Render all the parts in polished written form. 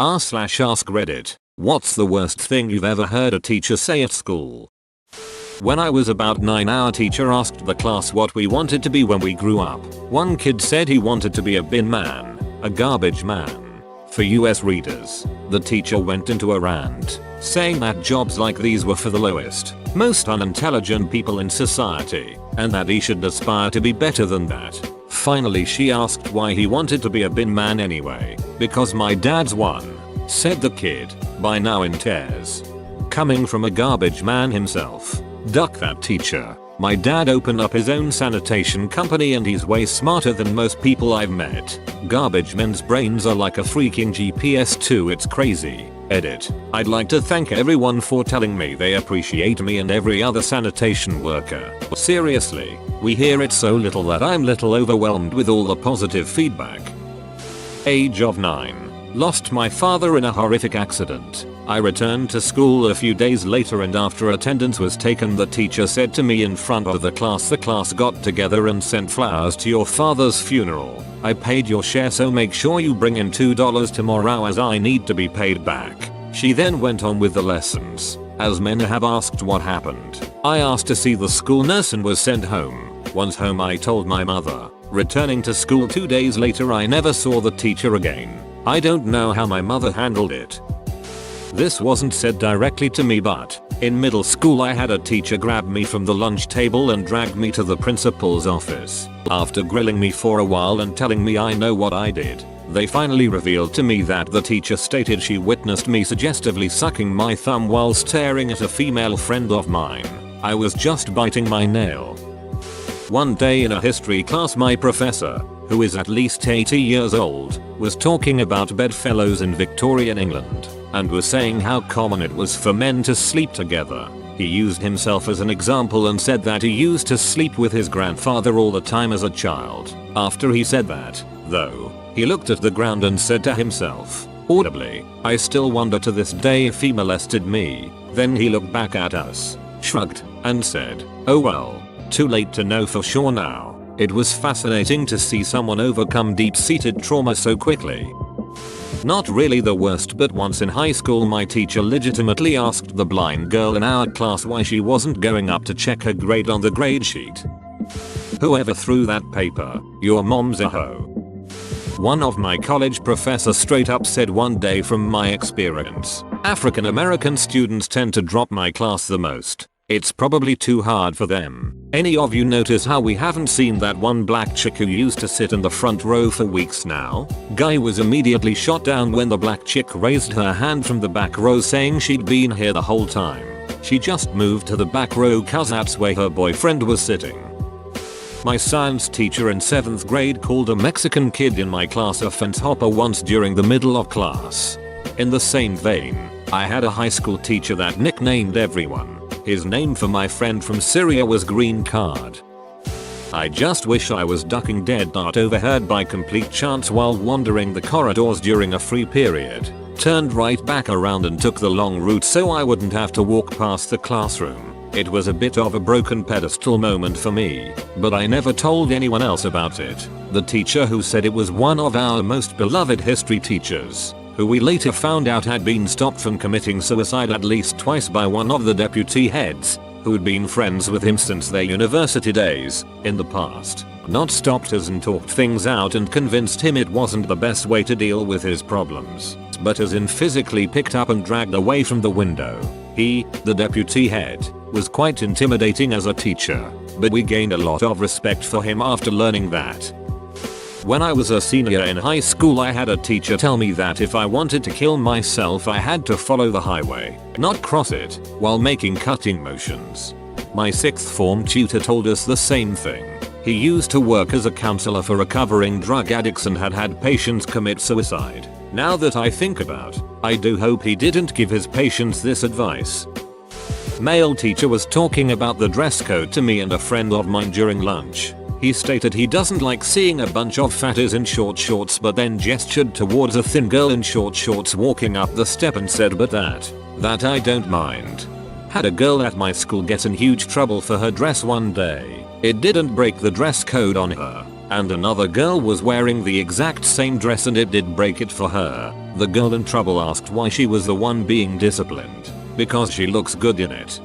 r/AskReddit. What's the worst thing you've ever heard a teacher say at school? When I was about 9, our teacher asked the class what we wanted to be when we grew up. One kid said he wanted to be a bin man, a garbage man. For US readers, the teacher went into a rant, saying that jobs like these were for the lowest, most unintelligent people in society, and that he should aspire to be better than that. Finally she asked why he wanted to be a bin man anyway. Because my dad's one, said the kid, by now in tears. Coming from a garbage man himself. Duck that teacher. My dad opened up his own sanitation company and he's way smarter than most people I've met. Garbage men's brains are like a freaking GPS too, it's crazy. Edit. I'd like to thank everyone for telling me they appreciate me and every other sanitation worker. Seriously, we hear it so little that I'm little overwhelmed with all the positive feedback. Age of 9. Lost my father in a horrific accident. I returned to school a few days later and after attendance was taken the teacher said to me in front of the class got together and sent flowers to your father's funeral. I paid your share so make sure you bring in $2 tomorrow as I need to be paid back. She then went on with the lessons. As many have asked what happened, I asked to see the school nurse and was sent home. Once home I told my mother. Returning to school 2 days later I never saw the teacher again. I don't know how my mother handled it. This wasn't said directly to me but, in middle school I had a teacher grab me from the lunch table and drag me to the principal's office. After grilling me for a while and telling me I know what I did, they finally revealed to me that the teacher stated she witnessed me suggestively sucking my thumb while staring at a female friend of mine. I was just biting my nail. One day in a history class my professor, who is at least 80 years old, was talking about bedfellows in Victorian England, and was saying how common it was for men to sleep together. He used himself as an example and said that he used to sleep with his grandfather all the time as a child. After he said that, though, he looked at the ground and said to himself, audibly, I still wonder to this day if he molested me. Then he looked back at us, shrugged, and said, oh well, too late to know for sure now. It was fascinating to see someone overcome deep-seated trauma so quickly. Not really the worst, but once in high school my teacher legitimately asked the blind girl in our class why she wasn't going up to check her grade on the grade sheet. Whoever threw that paper, your mom's a hoe. One of my college professors straight up said one day from my experience, African American students tend to drop my class the most. It's probably too hard for them. Any of you notice how we haven't seen that one black chick who used to sit in the front row for weeks now? Guy was immediately shot down when the black chick raised her hand from the back row saying she'd been here the whole time. She just moved to the back row cause that's where her boyfriend was sitting. My science teacher in 7th grade called a Mexican kid in my class a fence hopper once during the middle of class. In the same vein, I had a high school teacher that nicknamed everyone. His name for my friend from Syria was Green Card. I just wish I was ducking dead not overheard by complete chance while wandering the corridors during a free period. Turned right back around and took the long route so I wouldn't have to walk past the classroom. It was a bit of a broken pedestal moment for me, but I never told anyone else about it. The teacher who said it was one of our most beloved history teachers, who we later found out had been stopped from committing suicide at least twice by one of the deputy heads, who'd been friends with him since their university days, in the past, not stopped us and talked things out and convinced him it wasn't the best way to deal with his problems, but as in physically picked up and dragged away from the window. He, the deputy head, was quite intimidating as a teacher, but we gained a lot of respect for him after learning that. When I was a senior in high school I had a teacher tell me that if I wanted to kill myself I had to follow the highway, not cross it, while making cutting motions. My 6th form tutor told us the same thing. He used to work as a counselor for recovering drug addicts and had had patients commit suicide. Now that I think about, I do hope he didn't give his patients this advice. Male teacher was talking about the dress code to me and a friend of mine during lunch. He stated he doesn't like seeing a bunch of fatties in short shorts but then gestured towards a thin girl in short shorts walking up the step and said but that I don't mind. Had a girl at my school get in huge trouble for her dress one day. It didn't break the dress code on her. and another girl was wearing the exact same dress and it did break it for her. The girl in trouble asked why she was the one being disciplined. Because she looks good in it.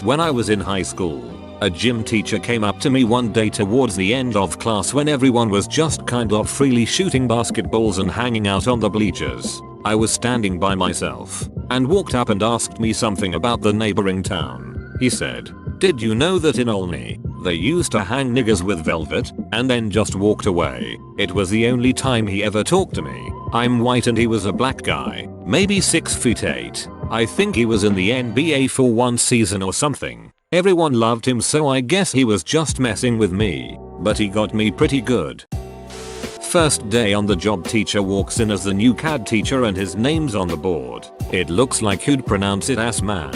When I was in high school, a gym teacher came up to me one day towards the end of class when everyone was just kind of freely shooting basketballs and hanging out on the bleachers. I was standing by myself and walked up and asked me something about the neighboring town. He said, "Did you know that in Olney, they used to hang niggers with velvet?" and then just walked away. It was the only time he ever talked to me. I'm white and he was a black guy, maybe 6'8". I think he was in the NBA for one season or something. Everyone loved him, so I guess he was just messing with me, but he got me pretty good. First day on the job, teacher walks in as the new CAD teacher and his name's on the board. It looks like you'd pronounce it as man.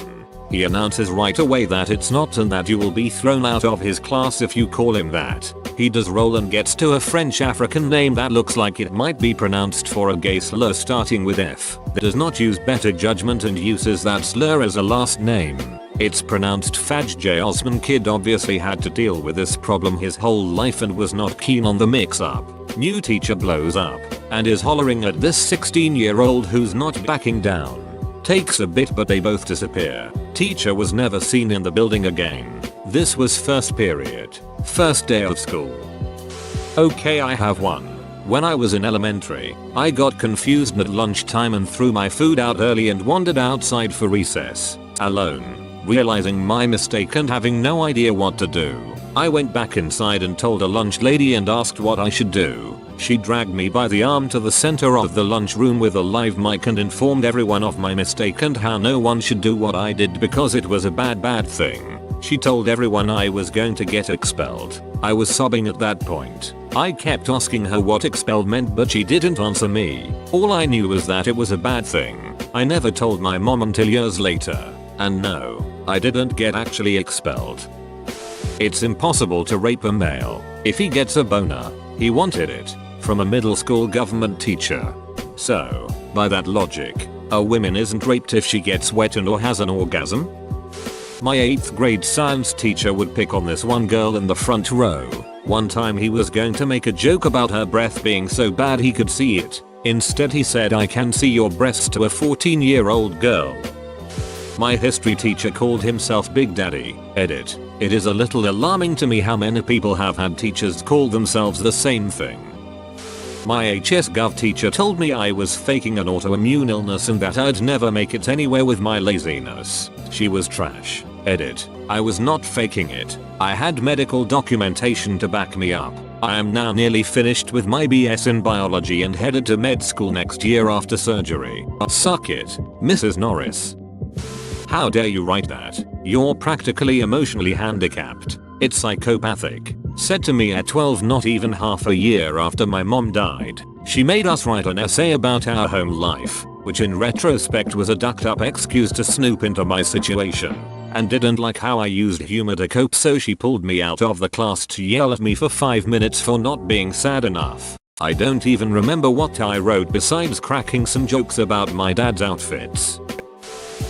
He announces right away that it's not and that you will be thrown out of his class if you call him that. He does roll and gets to a French African name that looks like it might be pronounced for a gay slur starting with F. Does not use better judgment and uses that slur as a last name. It's pronounced Faj. J. Osman kid obviously had to deal with this problem his whole life and was not keen on the mix up. New teacher blows up and is hollering at this 16-year-old who's not backing down. Takes a bit but they both disappear. Teacher was never seen in the building again. This was first period. First day of school. Okay, I have one. When I was in elementary, I got confused at lunchtime and threw my food out early and wandered outside for recess. Alone. Realizing my mistake and having no idea what to do, I went back inside and told a lunch lady and asked what I should do. She dragged me by the arm to the center of the lunchroom with a live mic and informed everyone of my mistake and how no one should do what I did because it was a bad thing. She told everyone I was going to get expelled. I was sobbing at that point. I kept asking her what expelled meant but she didn't answer me. All I knew was that it was a bad thing. I never told my mom until years later. And no, I didn't get actually expelled. It's impossible to rape a male. If he gets a boner, he wanted it. From a middle school government teacher. So, by that logic, a woman isn't raped if she gets wet and or has an orgasm? My 8th grade science teacher would pick on this one girl in the front row. One time he was going to make a joke about her breath being so bad he could see it. Instead he said, "I can see your breasts," to a 14-year-old girl. My history teacher called himself Big Daddy. Edit. It is a little alarming to me how many people have had teachers call themselves the same thing. My HS Gov teacher told me I was faking an autoimmune illness and that I'd never make it anywhere with my laziness. She was trash. Edit. I was not faking it. I had medical documentation to back me up. I am now nearly finished with my BS in biology and headed to med school next year after surgery. Suck it, Mrs. Norris. How dare you write that? You're practically emotionally handicapped. It's psychopathic. Said to me at 12, not even half a year after my mom died. She made us write an essay about our home life, which in retrospect was a ducked up excuse to snoop into my situation. And didn't like how I used humor to cope, so she pulled me out of the class to yell at me for 5 minutes for not being sad enough. I don't even remember what I wrote besides cracking some jokes about my dad's outfits.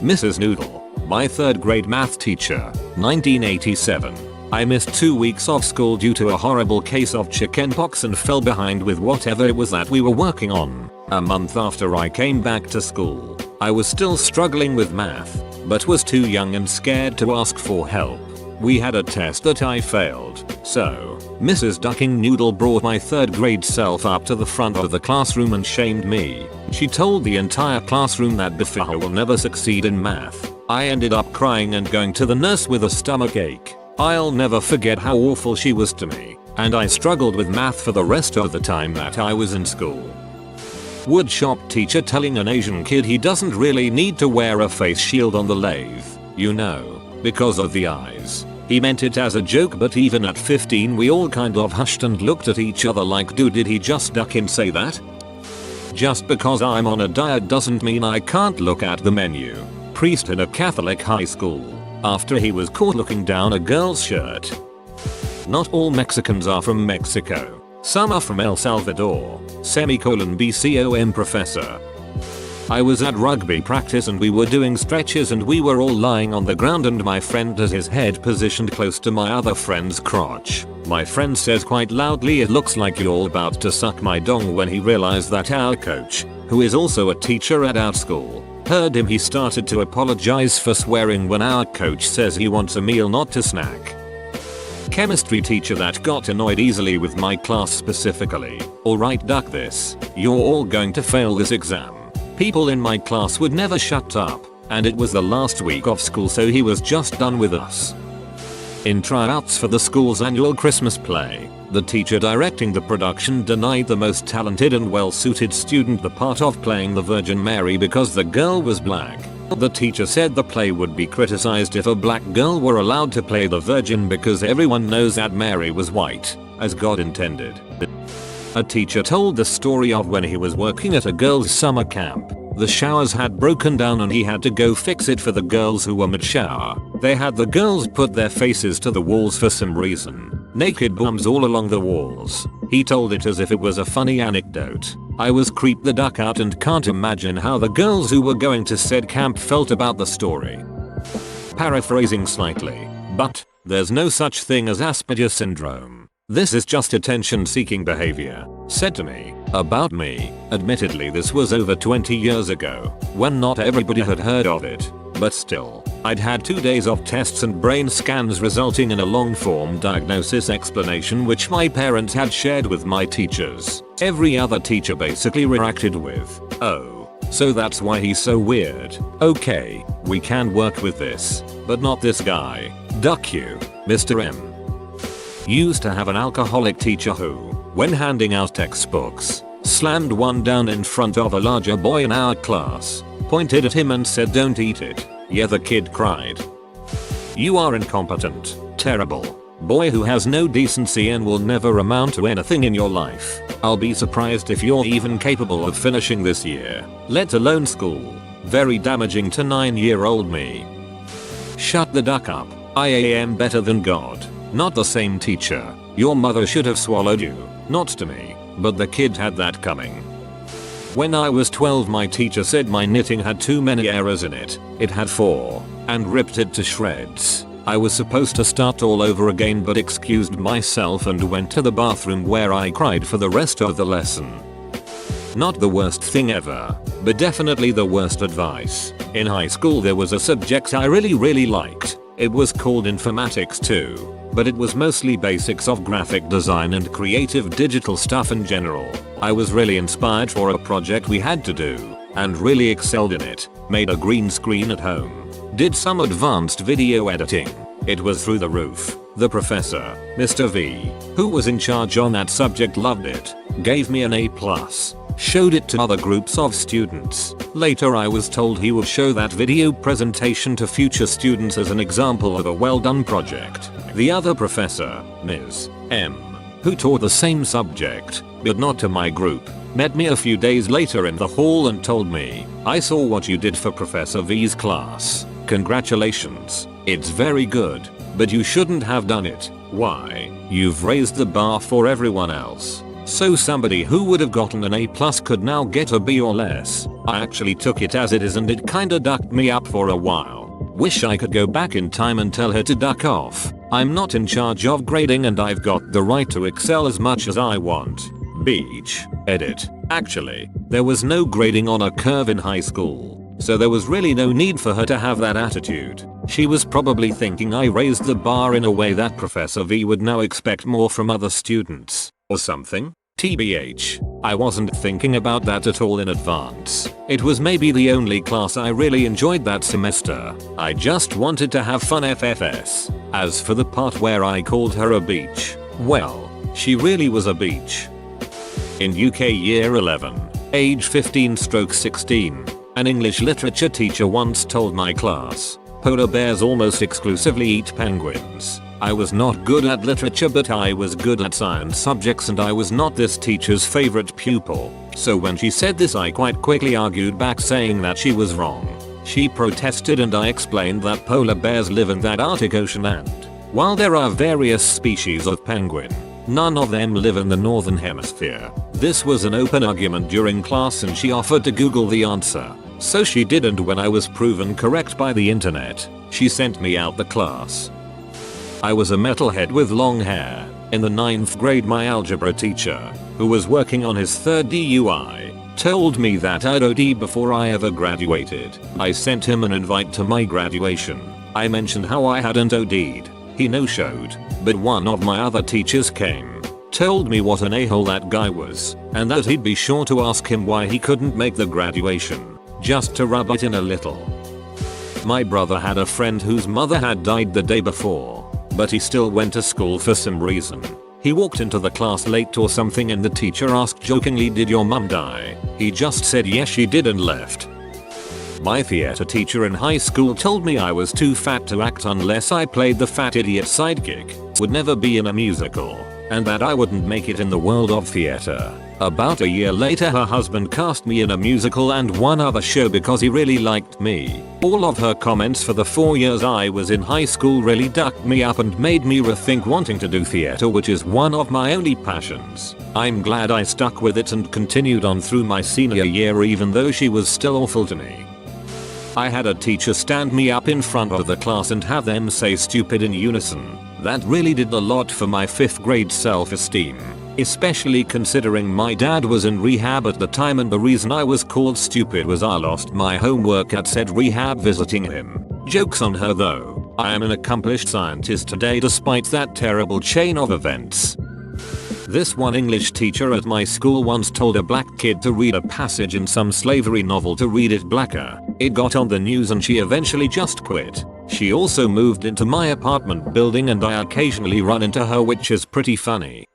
Mrs. Noodle, my 3rd grade math teacher, 1987. I missed 2 weeks of school due to a horrible case of chickenpox and fell behind with whatever it was that we were working on. A month after I came back to school, I was still struggling with math, but was too young and scared to ask for help. We had a test that I failed, so Mrs. Ducking Noodle brought my 3rd grade self up to the front of the classroom and shamed me. She told the entire classroom that Bifaha will never succeed in math. I ended up crying and going to the nurse with a stomach ache. I'll never forget how awful she was to me, and I struggled with math for the rest of the time that I was in school. Woodshop teacher telling an Asian kid he doesn't really need to wear a face shield on the lathe, you know, because of the eyes. He meant it as a joke, but even at 15 we all kind of hushed and looked at each other like, dude, did he just duck and say that? Just because I'm on a diet doesn't mean I can't look at the menu. Priest in a Catholic high school, after he was caught looking down a girl's shirt. Not all Mexicans are from Mexico. Some are from El Salvador. BCOM professor. I was at rugby practice and we were doing stretches and we were all lying on the ground and my friend has his head positioned close to my other friend's crotch. My friend says quite loudly, "It looks like you're about to suck my dong," when he realized that our coach, who is also a teacher at our school, heard him. He started to apologize for swearing when our coach says he wants a meal, not a snack. Chemistry teacher that got annoyed easily with my class specifically. "Alright, duck this. You're all going to fail this exam." People in my class would never shut up, and it was the last week of school so he was just done with us. In tryouts for the school's annual Christmas play, the teacher directing the production denied the most talented and well-suited student the part of playing the Virgin Mary because the girl was black. The teacher said the play would be criticized if a black girl were allowed to play the Virgin because everyone knows that Mary was white, as God intended. A teacher told the story of when he was working at a girls' summer camp. The showers had broken down and he had to go fix it for the girls who were mid-shower. They had the girls put their faces to the walls for some reason. Naked bums all along the walls. He told it as if it was a funny anecdote. I was creeped the duck out and can't imagine how the girls who were going to said camp felt about the story. Paraphrasing slightly, but there's no such thing as Asperger's syndrome. This is just attention-seeking behavior, said to me, about me. Admittedly, this was over 20 years ago, when not everybody had heard of it, but still, I'd had 2 days of tests and brain scans resulting in a long-form diagnosis explanation which my parents had shared with my teachers. Every other teacher basically reacted with, "Oh, so that's why he's so weird. Okay, we can work with this, but not this guy. Duck you, Mr. M." Used to have an alcoholic teacher who, when handing out textbooks, slammed one down in front of a larger boy in our class, pointed at him and said, "Don't eat it." Yeah, the kid cried. "You are incompetent, terrible boy who has no decency and will never amount to anything in your life. I'll be surprised if you're even capable of finishing this year, let alone school." Very damaging to 9-year-old me. Shut the duck up. I am better than God. Not the same teacher. Your mother should have swallowed you. Not to me, but the kid had that coming. When I was 12, my teacher said my knitting had too many errors in it. It had 4, and ripped it to shreds. I was supposed to start all over again but excused myself and went to the bathroom where I cried for the rest of the lesson. Not the worst thing ever, but definitely the worst advice. In high school there was a subject I really liked. It was called informatics too, but it was mostly basics of graphic design and creative digital stuff in general. I was really inspired for a project we had to do, and really excelled in it. Made a green screen at home. Did some advanced video editing. It was through the roof. The professor, Mr. V, who was in charge on that subject, loved it. Gave me an A+. Showed it to other groups of students. Later I was told he would show that video presentation to future students as an example of a well done project. The other professor, Ms. M, who taught the same subject, but not to my group, met me a few days later in the hall and told me, "I saw what you did for Professor V's class. Congratulations. It's very good, but you shouldn't have done it. Why? You've raised the bar for everyone else. So somebody who would have gotten an A+ could now get a B or less." I actually took it as it is and it kinda ducked me up for a while. Wish I could go back in time and tell her to duck off. I'm not in charge of grading and I've got the right to excel as much as I want. Beach. Edit. Actually, there was no grading on a curve in high school, so there was really no need for her to have that attitude. She was probably thinking I raised the bar in a way that Professor V would now expect more from other students. Or something? TBH. I wasn't thinking about that at all in advance. It was maybe the only class I really enjoyed that semester. I just wanted to have fun FFS. As for the part where I called her a beach, well, she really was a beach. In UK year 11, age 15/16, an English literature teacher once told my class, "Polar bears almost exclusively eat penguins." I was not good at literature but I was good at science subjects and I was not this teacher's favorite pupil. So when she said this I quite quickly argued back saying that she was wrong. She protested and I explained that polar bears live in that Arctic Ocean and, while there are various species of penguin, none of them live in the northern hemisphere. This was an open argument during class and she offered to Google the answer. So she did, and when I was proven correct by the internet, she sent me out the class. I was a metalhead with long hair. In the 9th grade, my algebra teacher, who was working on his third DUI, told me that I'd OD before I ever graduated. I sent him an invite to my graduation. I mentioned how I hadn't OD'd. He no-showed, but one of my other teachers came, told me what an a-hole that guy was, and that he'd be sure to ask him why he couldn't make the graduation, just to rub it in a little. My brother had a friend whose mother had died the day before, but he still went to school for some reason. He walked into the class late or something and the teacher asked jokingly, "Did your mum die?" He just said yes she did and left. My theater teacher in high school told me I was too fat to act unless I played the fat idiot sidekick, would never be in a musical, and that I wouldn't make it in the world of theater. About a year later, her husband cast me in a musical and one other show because he really liked me. All of her comments for the 4 years I was in high school really ducked me up and made me rethink wanting to do theater, which is one of my only passions. I'm glad I stuck with it and continued on through my senior year even though she was still awful to me. I had a teacher stand me up in front of the class and have them say stupid in unison. That really did a lot for my 5th grade self-esteem, especially considering my dad was in rehab at the time and the reason I was called stupid was I lost my homework at said rehab visiting him. Joke's on her though. I am an accomplished scientist today despite that terrible chain of events. This one English teacher at my school once told a black kid to read a passage in some slavery novel to read it blacker. It got on the news and she eventually just quit. She also moved into my apartment building and I occasionally run into her, which is pretty funny.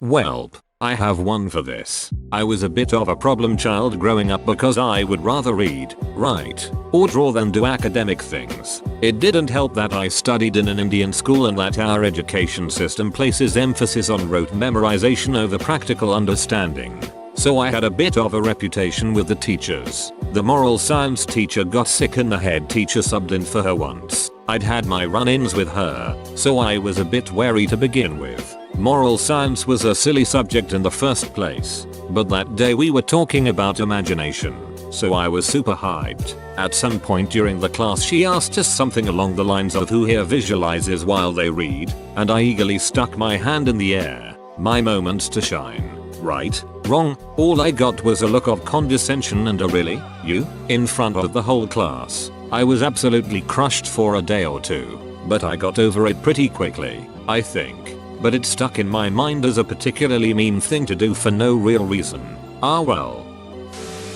Welp, I have one for this. I was a bit of a problem child growing up because I would rather read, write, or draw than do academic things. It didn't help that I studied in an Indian school and that our education system places emphasis on rote memorization over practical understanding. So I had a bit of a reputation with the teachers. The moral science teacher got sick and the head teacher subbed in for her once. I'd had my run-ins with her, so I was a bit wary to begin with. Moral science was a silly subject in the first place, but that day we were talking about imagination, so I was super hyped. At some point during the class she asked us something along the lines of who here visualizes while they read, and I eagerly stuck my hand in the air. My moment to shine. Right? Wrong? All I got was a look of condescension and a "really? You?" in front of the whole class. I was absolutely crushed for a day or two, but I got over it pretty quickly, I think. But it stuck in my mind as a particularly mean thing to do for no real reason. Ah well.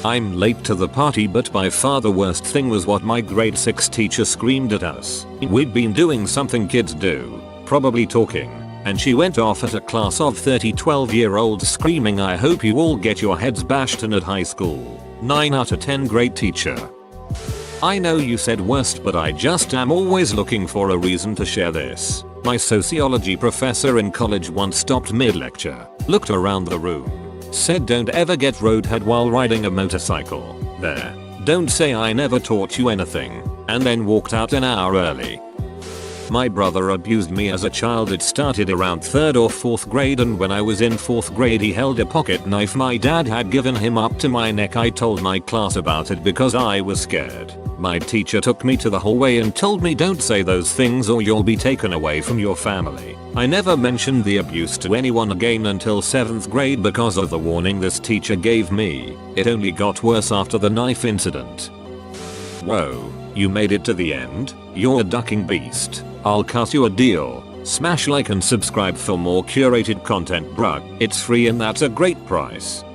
I'm late to the party, but by far the worst thing was what my grade 6 teacher screamed at us. We'd been doing something kids do, probably talking, and she went off at a class of 30 12-year-olds screaming, "I hope you all get your heads bashed in at high school." 9 out of 10 great teacher. I know you said worst, but I just am always looking for a reason to share this. My sociology professor in college once stopped mid-lecture, looked around the room, said, "Don't ever get roadhead while riding a motorcycle. There. Don't say I never taught you anything," and then walked out an hour early. My brother abused me as a child. It started around 3rd or 4th grade, and when I was in 4th grade he held a pocket knife my dad had given him up to my neck. I told my class about it because I was scared. My teacher took me to the hallway and told me, "Don't say those things or you'll be taken away from your family." I never mentioned the abuse to anyone again until 7th grade because of the warning this teacher gave me. It only got worse after the knife incident. Whoa, you made it to the end? You're a ducking beast. I'll cut you a deal. Smash like and subscribe for more curated content, bruh. It's free and that's a great price.